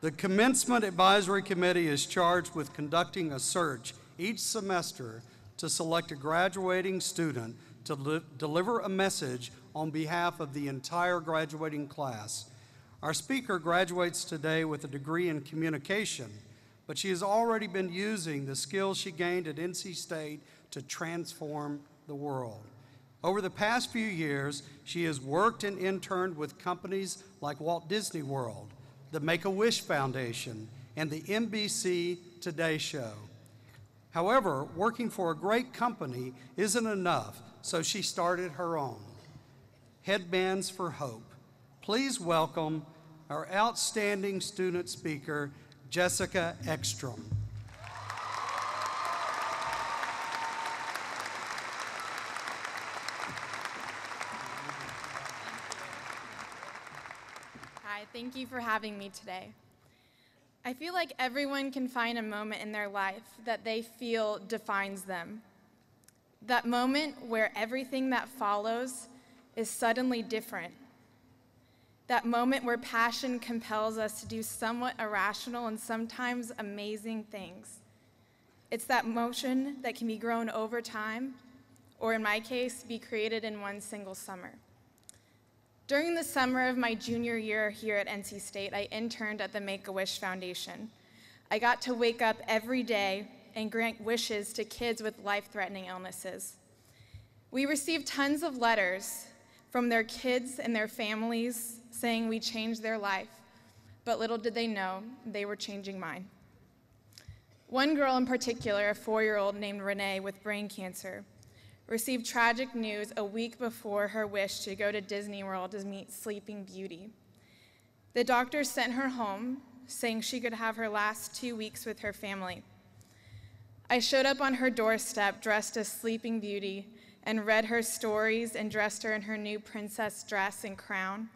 The Commencement Advisory Committee is charged with conducting a search each semester to select a graduating student to deliver a message on behalf of the entire graduating class. Our speaker graduates today with a degree in communication, but she has already been using the skills she gained at NC State to transform the world. Over the past few years, she has worked and interned with companies like Walt Disney World, the Make-A-Wish Foundation, and the NBC Today Show. However, working for a great company isn't enough, so she started her own, Headbands for Hope. Please welcome our outstanding student speaker, Jessica Ekstrom. Hi, thank you for having me today. I feel like everyone can find a moment in their life that they feel defines them. That moment where everything that follows is suddenly different. That moment where passion compels us to do somewhat irrational and sometimes amazing things. It's that motion that can be grown over time, or in my case, be created in one single summer. During the summer of my junior year here at NC State, I interned at the Make-A-Wish Foundation. I got to wake up every day and grant wishes to kids with life-threatening illnesses. We received tons of letters from their kids and their families saying we changed their life, but little did they know they were changing mine. One girl in particular, a 4-year-old named Renee with brain cancer, received tragic news a week before her wish to go to Disney World to meet Sleeping Beauty. The doctor sent her home, saying she could have her last 2 weeks with her family. I showed up on her doorstep dressed as Sleeping Beauty and read her stories and dressed her in her new princess dress and crown.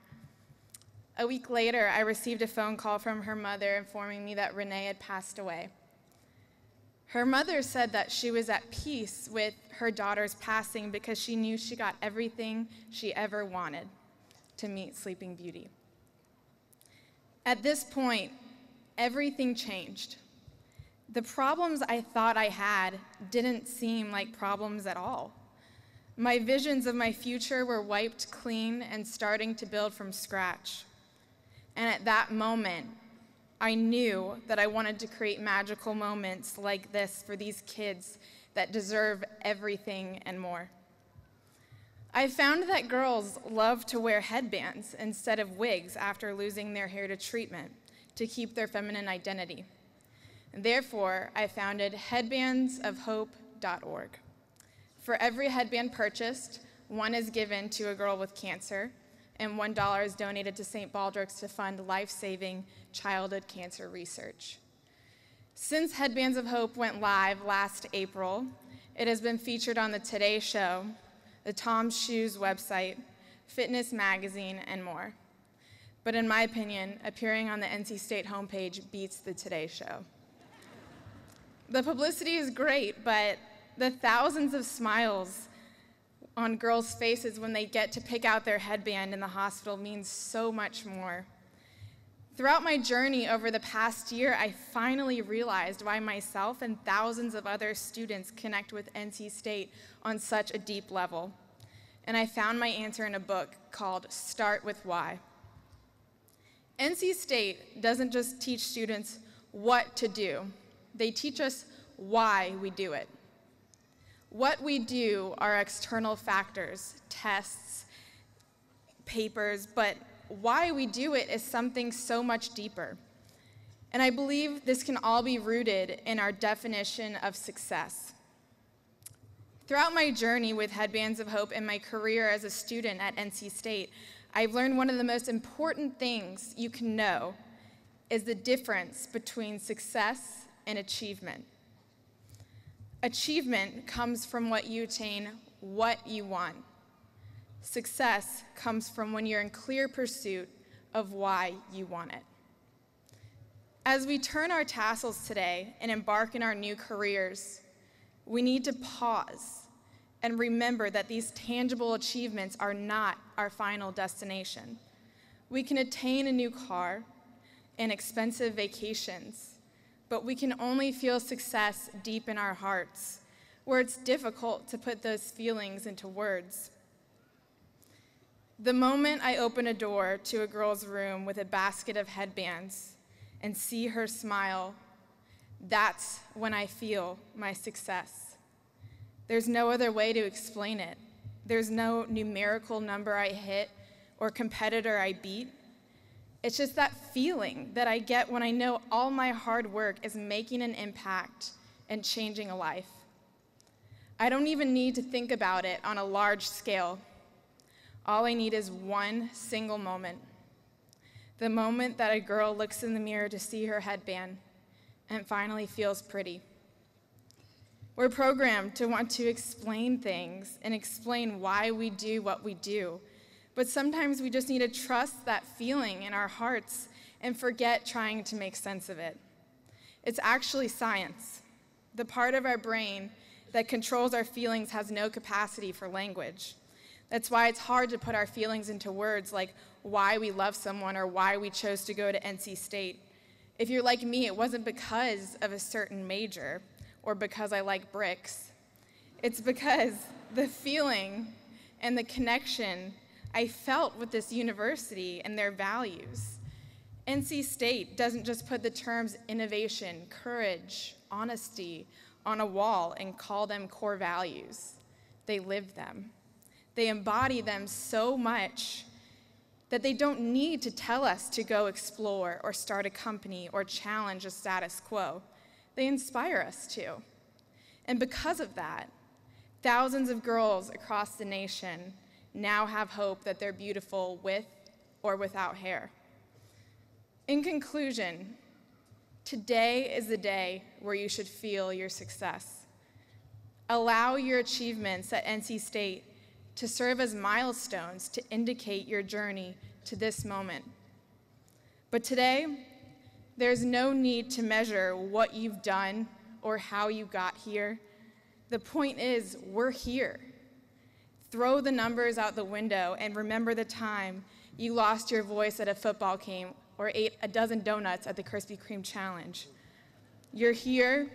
A week later, I received a phone call from her mother informing me that Renee had passed away. Her mother said that she was at peace with her daughter's passing because she knew she got everything she ever wanted to meet Sleeping Beauty. At this point, everything changed. The problems I thought I had didn't seem like problems at all. My visions of my future were wiped clean and starting to build from scratch. And at that moment, I knew that I wanted to create magical moments like this for these kids that deserve everything and more. I found that girls love to wear headbands instead of wigs after losing their hair to treatment to keep their feminine identity. Therefore, I founded headbandsofhope.org. For every headband purchased, one is given to a girl with cancer, and $1 is donated to St. Baldrick's to fund life-saving childhood cancer research. Since Headbands of Hope went live last April, it has been featured on the Today Show, the Tom's Shoes website, Fitness Magazine, and more. But in my opinion, appearing on the NC State homepage beats the Today Show. The publicity is great, but the thousands of smiles on girls' faces when they get to pick out their headband in the hospital means so much more. Throughout my journey over the past year, I finally realized why myself and thousands of other students connect with NC State on such a deep level. And I found my answer in a book called Start With Why. NC State doesn't just teach students what to do, they teach us why we do it. What we do are external factors, tests, papers, but why we do it is something so much deeper. And I believe this can all be rooted in our definition of success. Throughout my journey with Headbands of Hope and my career as a student at NC State, I've learned one of the most important things you can know is the difference between success and achievement. Achievement comes from what you attain, what you want. Success comes from when you're in clear pursuit of why you want it. As we turn our tassels today and embark in our new careers, we need to pause and remember that these tangible achievements are not our final destination. We can attain a new car, and expensive vacations, but we can only feel success deep in our hearts, where it's difficult to put those feelings into words. The moment I open a door to a girl's room with a basket of headbands and see her smile, that's when I feel my success. There's no other way to explain it. There's no numerical number I hit or competitor I beat. It's just that feeling that I get when I know all my hard work is making an impact and changing a life. I don't even need to think about it on a large scale. All I need is one single moment. The moment that a girl looks in the mirror to see her headband and finally feels pretty. We're programmed to want to explain things and explain why we do what we do, but sometimes we just need to trust that feeling in our hearts and forget trying to make sense of it. It's actually science. The part of our brain that controls our feelings has no capacity for language. That's why it's hard to put our feelings into words like why we love someone or why we chose to go to NC State. If you're like me, it wasn't because of a certain major or because I like bricks. It's because the feeling and the connection I felt with this university and their values. NC State doesn't just put the terms innovation, courage, honesty on a wall and call them core values. They live them. They embody them so much that they don't need to tell us to go explore or start a company or challenge a status quo. They inspire us to. And because of that, thousands of girls across the nation now have hope that they're beautiful with or without hair. In conclusion, today is the day where you should feel your success. Allow your achievements at NC State to serve as milestones to indicate your journey to this moment. But today, there's no need to measure what you've done or how you got here. The point is, we're here. Throw the numbers out the window and remember the time you lost your voice at a football game or ate a dozen donuts at the Krispy Kreme challenge. You're here.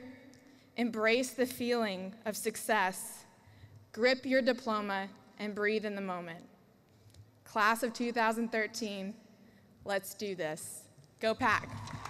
Embrace the feeling of success. Grip your diploma and breathe in the moment. Class of 2013, let's do this. Go Pack.